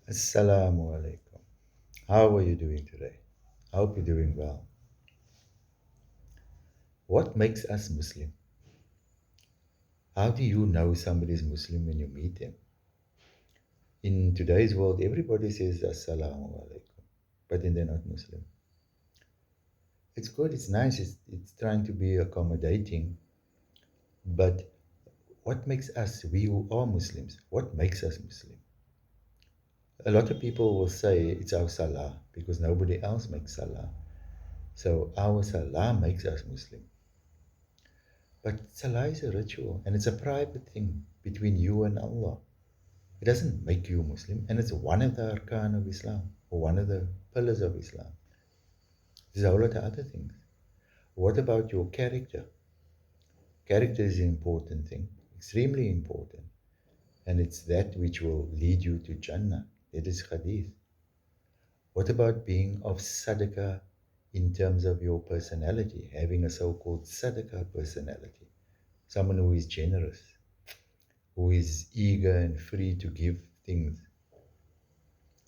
Assalamu alaikum. How are you doing today? I hope you're doing well. What makes us Muslim? How do you know somebody is Muslim when you meet them? In today's world, everybody says Assalamu alaikum, but then they're not Muslim. It's good, it's nice, it's trying to be accommodating, but what makes us, we who are Muslims, what makes us Muslim? A lot of people will say it's our Salah because nobody else makes Salah. So our Salah makes us Muslim. But Salah is a ritual and it's a private thing between you and Allah. It doesn't make you a Muslim, and it's one of the arkan of Islam or one of the pillars of Islam. There's a whole lot of other things. What about your character? Character is an important thing, extremely important, and it's that which will lead you to Jannah. That is Hadith. What about being of sadaqah in terms of your personality, having a so called sadaqah personality? Someone who is generous, who is eager and free to give things.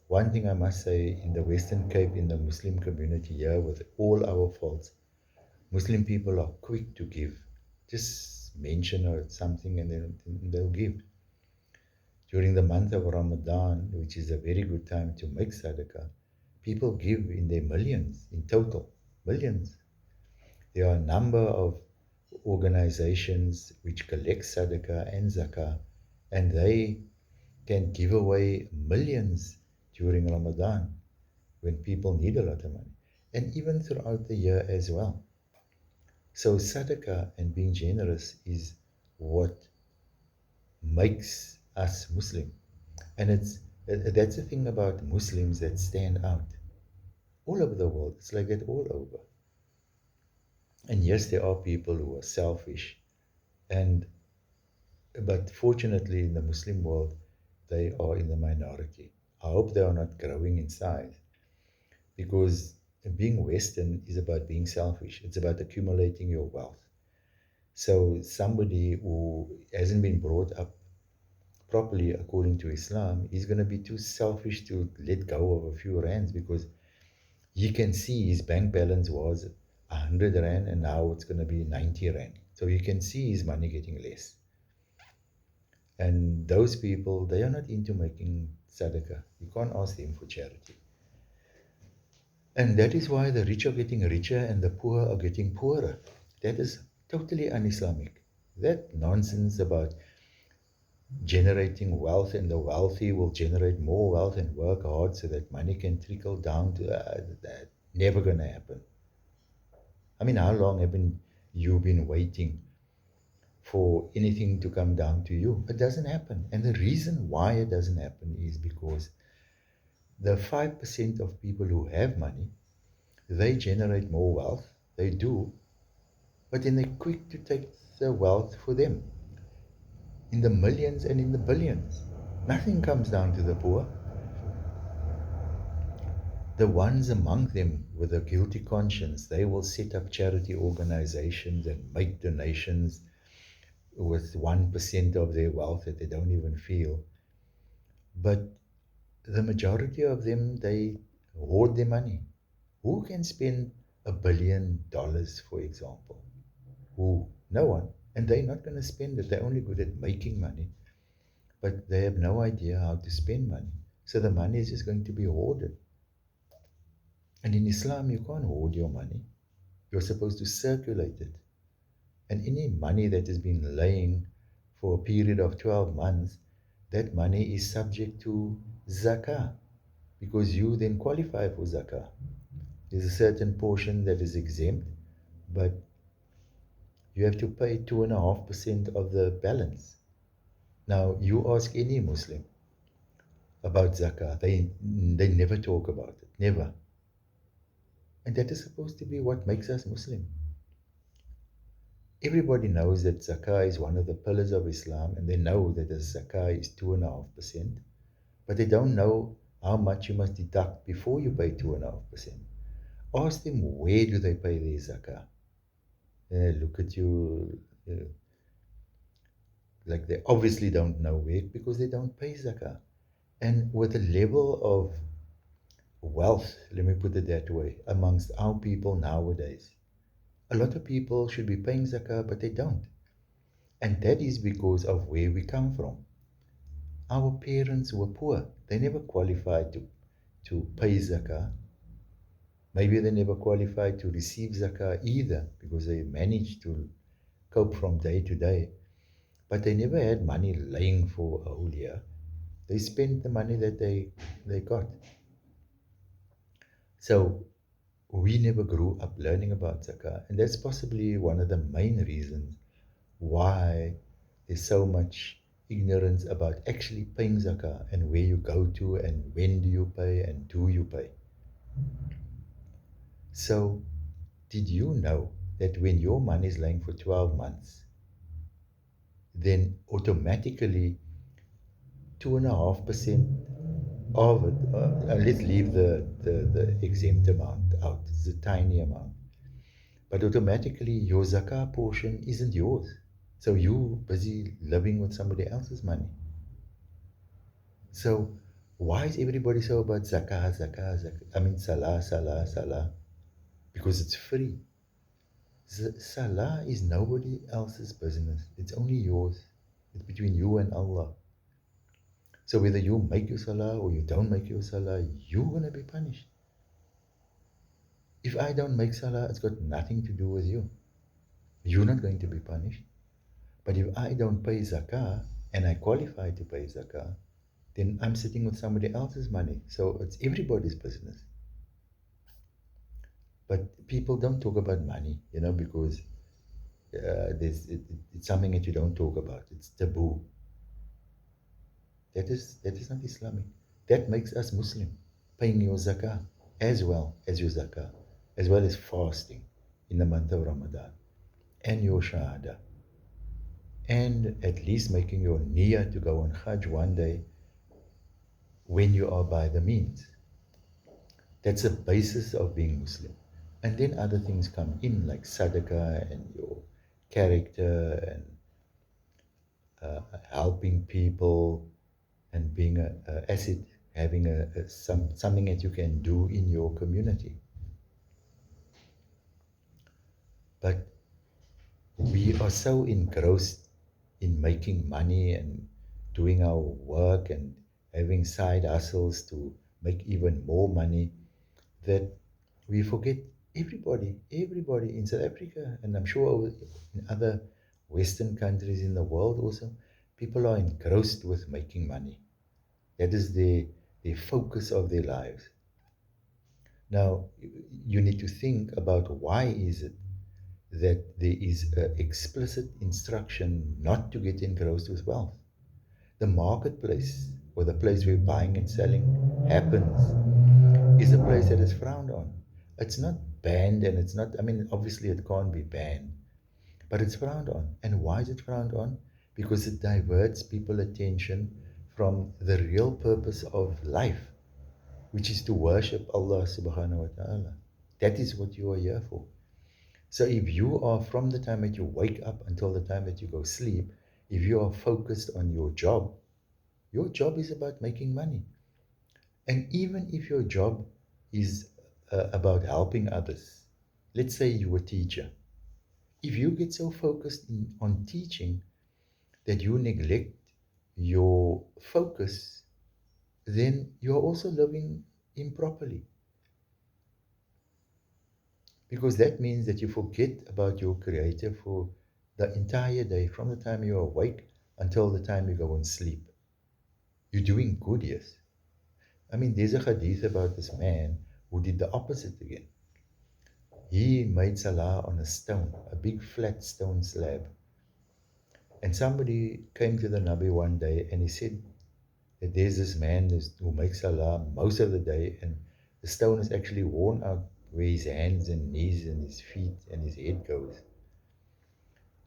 One thing I must say in the Western Cape, in the Muslim community here, with all our faults, Muslim people are quick to give. Just mention or something and then they'll give. During the month of Ramadan, which is a very good time to make sadaqah, people give in their millions, in total, millions. There are a number of organizations which collect sadaqah and zakah, and they can give away millions during Ramadan when people need a lot of money, and even throughout the year as well. So, sadaqah and being generous is what makes us Muslim. And that's the thing about Muslims that stand out all over the world. It's like that all over. And yes, there are people who are selfish, and but fortunately, in the Muslim world, they are in the minority. I hope they are not growing in size because being Western is about being selfish. It's about accumulating your wealth. So somebody who hasn't been brought up properly according to Islam is going to be too selfish to let go of a few rands because he can see his bank balance was 100 rand and now it's going to be 90 rand. So you can see his money getting less. And those people, they are not into making sadaqah. You can't ask them for charity. And that is why the rich are getting richer and the poor are getting poorer. That is totally un Islamic. That nonsense about generating wealth and the wealthy will generate more wealth and work hard so that money can trickle down to that. Never going to happen. I mean, how long haven't you been waiting for anything to come down to you? It doesn't happen. And the reason why it doesn't happen is because the 5% of people who have money, they generate more wealth. They do, but then they're quick to take the wealth for them in the millions and in the billions. Nothing comes down to the poor. The ones among them with a guilty conscience, they will set up charity organizations and make donations with 1% of their wealth that they don't even feel. But the majority of them, they hoard their money. Who can spend $1 billion, for example? Who? No one. And they're not going to spend it. They're only good at making money, but they have no idea how to spend money. So the money is just going to be hoarded. And in Islam, you can't hoard your money. You're supposed to circulate it. And any money that has been laying for a period of 12 months, that money is subject to zakah because you then qualify for zakah. There's a certain portion that is exempt, but you have to pay 2.5% of the balance. Now, you ask any Muslim about zakah, they never talk about it, never. And that is supposed to be what makes us Muslim. Everybody knows that zakah is one of the pillars of Islam, and they know that the zakah is 2.5%, but they don't know how much you must deduct before you pay 2.5%. Ask them where do they pay their zakah. Then they look at you like they obviously don't know where because they don't pay zakah. And with the level of wealth, let me put it that way, amongst our people nowadays, a lot of people should be paying zakah, but they don't. And that is because of where we come from. Our parents were poor. They never qualified to pay zakah. Maybe they never qualified to receive zakah either because they managed to cope from day to day. But they never had money laying for a whole year. They spent the money that they got. So we never grew up learning about zakah. And that's possibly one of the main reasons why there's so much ignorance about actually paying zakah and where you go to and when do you pay and do you pay. So, did you know that when your money is lying for 12 months, then automatically 2.5% of it, let's leave the exempt amount out, it's a tiny amount, but automatically your zakah portion isn't yours. So you busy living with somebody else's money. So why is everybody so about zakah, zakah, zakah? I mean, salah, salah, salah, because it's free. Salah is nobody else's business. It's only yours. It's between you and Allah. So whether you make your salah or you don't make your salah, you're going to be punished. If I don't make salah, it's got nothing to do with you. You're not going to be punished. But if I don't pay zakah and I qualify to pay zakah, then I'm sitting with somebody else's money. So it's everybody's business. But people don't talk about money, because it's something that you don't talk about. It's taboo. That is not Islamic. That makes us Muslim, paying your zakah as well as your zakah, as well as fasting in the month of Ramadan, and your shahada, and at least making your niyyah to go on Hajj one day when you are by the means. That's the basis of being Muslim. And then other things come in like sadaqah and your character and helping people and being a asset, having something that you can do in your community. But we are so engrossed in making money and doing our work and having side hustles to make even more money that we forget everybody in South Africa, and I'm sure in other Western countries in the world also, people are engrossed with making money. That is the focus of their lives. Now, you need to think about why is it that there is an explicit instruction not to get engrossed with wealth. The marketplace, or the place where buying and selling happens, is a place that is frowned on. It's not banned, and it's not, I mean, obviously it can't be banned, but it's frowned on. And why is it frowned on? Because it diverts people's attention from the real purpose of life, which is to worship Allah subhanahu wa ta'ala. That is what you are here for. So if you are, from the time that you wake up until the time that you go sleep, if you are focused on your job is about making money. And even if your job is about helping others, let's say you're a teacher, if you get so focused on teaching that you neglect your focus, then you're also living improperly. Because that means that you forget about your Creator for the entire day, from the time you awake until the time you go and sleep. You're doing good, yes. I mean, there's a hadith about this man who did the opposite again. He made salah on a stone, a big flat stone slab. And somebody came to the Nabi one day and he said that there's this man who makes salah most of the day, and the stone is actually worn out where his hands and knees and his feet and his head goes.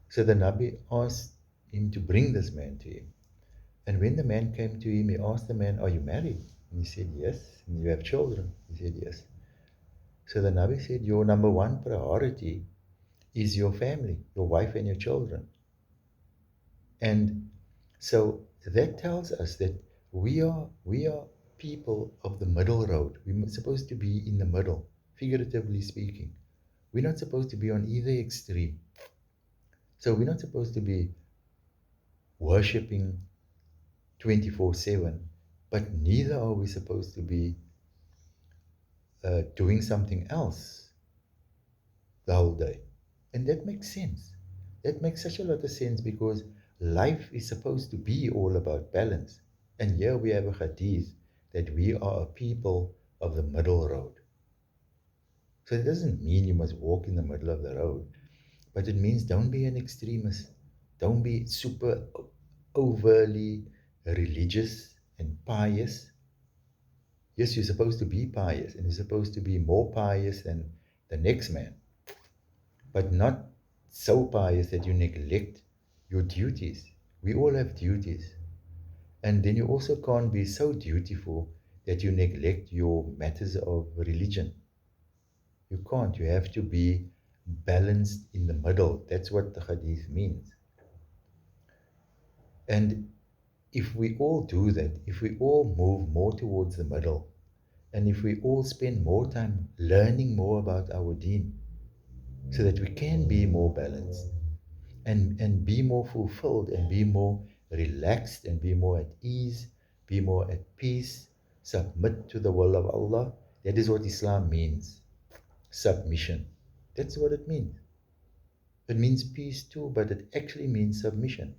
So the Nabi asked him to bring this man to him. And when the man came to him, he asked the man, "Are you married?" And he said, "Yes." "And you have children?" He said, "Yes." So the Nabi said, "Your number one priority is your family, your wife and your children." And so that tells us that We are people of the middle road. We're supposed to be in the middle, figuratively speaking. We're not supposed to be on either extreme. So we're not supposed to be worshipping 24/7, but neither are we supposed to be doing something else the whole day. And that makes sense. That makes such a lot of sense because life is supposed to be all about balance. And here we have a hadith that we are a people of the middle road. So it doesn't mean you must walk in the middle of the road, but it means don't be an extremist. Don't be super overly religious and pious. Yes, you're supposed to be pious and you're supposed to be more pious than the next man, but not so pious that you neglect your duties. We all have duties. And then you also can't be so dutiful that you neglect your matters of religion. You can't. You have to be balanced in the middle. That's what the hadith means. And if we all do that, if we all move more towards the middle, and if we all spend more time learning more about our deen, so that we can be more balanced and be more fulfilled and be more relaxed and be more at ease, be more at peace, submit to the will of Allah. That is what Islam means. Submission. That's what it means. It means peace too, but it actually means submission.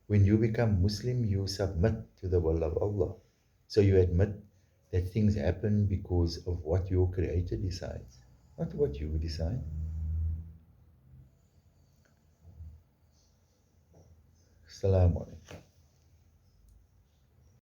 When you become Muslim, you submit to the will of Allah. So you admit that things happen because of what your Creator decides, not what you decide. Assalamu alaikum.